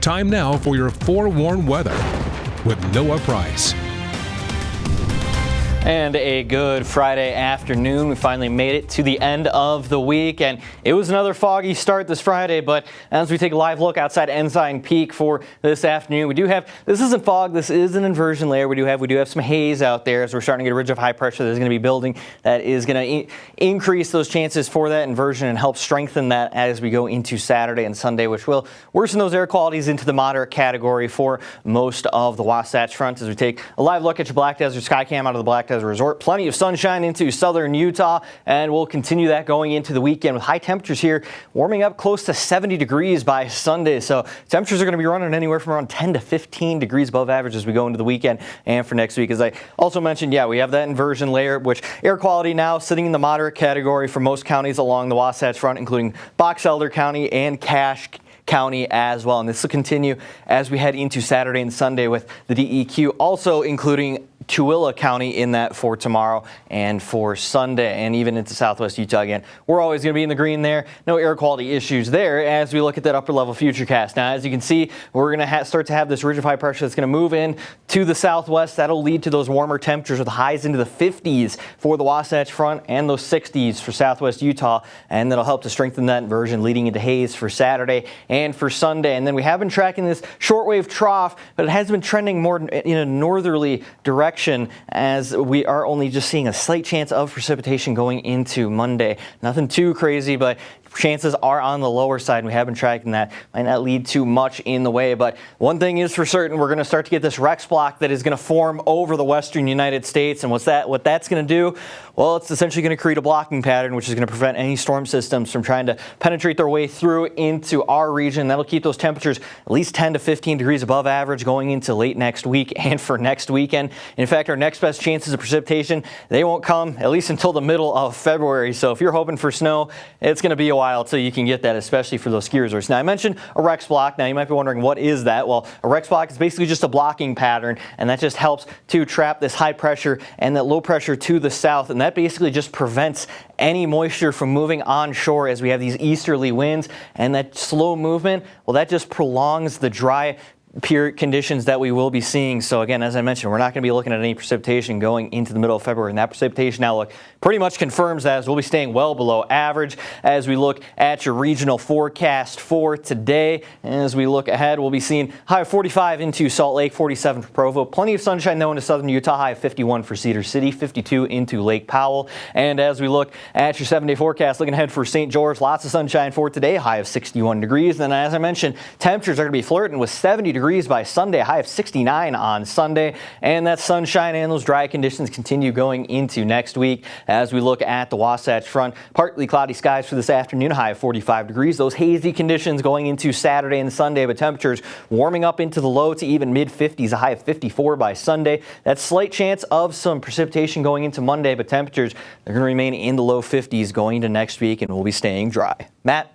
Time now for your forewarned weather with Noah Price. And a good Friday afternoon. We finally made it to the end of the week, and it was another foggy start this Friday, but as we take a live look outside Ensign Peak for this afternoon, we do have, this isn't fog, this is an inversion layer. We do have some haze out there as we're starting to get a ridge of high pressure that's going to be building that is going to increase those chances for that inversion and help strengthen that as we go into Saturday and Sunday, which will worsen those air qualities into the moderate category for most of the Wasatch Front. As we take a live look at your Black Desert Skycam out of the Black Desert Resort. Plenty of sunshine into southern Utah, and we'll continue that going into the weekend with high temperatures here warming up close to 70 degrees by Sunday. So temperatures are going to be running anywhere from around 10 to 15 degrees above average as we go into the weekend and for next week. As I also mentioned, we have that inversion layer, which air quality now sitting in the moderate category for most counties along the Wasatch Front, including Box Elder County and Cache County as well. And this will continue as we head into Saturday and Sunday with the DEQ also including Tooele County in that for tomorrow and for Sunday, and even into southwest Utah again. We're always going to be in the green there. No air quality issues there as we look at that upper level futurecast. Now, as you can see, we're going to start to have this ridge of high pressure that's going to move in to the southwest. That'll lead to those warmer temperatures with highs into the 50s for the Wasatch Front and those 60s for southwest Utah, and that'll help to strengthen that inversion leading into haze for Saturday and for Sunday. And then we have been tracking this shortwave trough, but it has been trending more in a northerly direction as we are only just seeing a slight chance of precipitation going into Monday. Nothing too crazy, but chances are on the lower side, and we have been tracking that. Might not lead too much in the way, but one thing is for certain, we're going to start to get this Rex block that is going to form over the western United States. And what that's going to do? Well, it's essentially going to create a blocking pattern, which is going to prevent any storm systems from trying to penetrate their way through into our region. That'll keep those temperatures at least 10 to 15 degrees above average going into late next week and for next weekend. In fact, our next best chances of precipitation, they won't come at least until the middle of February. So if you're hoping for snow, it's going to be a while till you can get that, especially for those ski resorts. Now, I mentioned a Rex block. Now, you might be wondering, what is that? Well, a Rex block is basically just a blocking pattern, and that just helps to trap this high pressure and that low pressure to the south, and that basically just prevents any moisture from moving onshore as we have these easterly winds, and that slow movement, well, that just prolongs the dry period conditions that we will be seeing. So again, as I mentioned, we're not going to be looking at any precipitation going into the middle of February, and that precipitation outlook pretty much confirms that, as we'll be staying well below average as we look at your regional forecast for today. And as we look ahead, we'll be seeing high of 45 into Salt Lake, 47 for Provo, plenty of sunshine though into southern Utah, high of 51 for Cedar City, 52 into Lake Powell. And as we look at your 7-day forecast, looking ahead for St. George, lots of sunshine for today, high of 61 degrees. And as I mentioned, temperatures are going to be flirting with 70 degrees by Sunday, high of 69 on Sunday, and that sunshine and those dry conditions continue going into next week. As we look at the Wasatch Front, partly cloudy skies for this afternoon, high of 45 degrees. Those hazy conditions going into Saturday and Sunday, but temperatures warming up into the low to even mid-50s, a high of 54 by Sunday. That slight chance of some precipitation going into Monday, but temperatures are going to remain in the low 50s going into next week, and we'll be staying dry. Matt?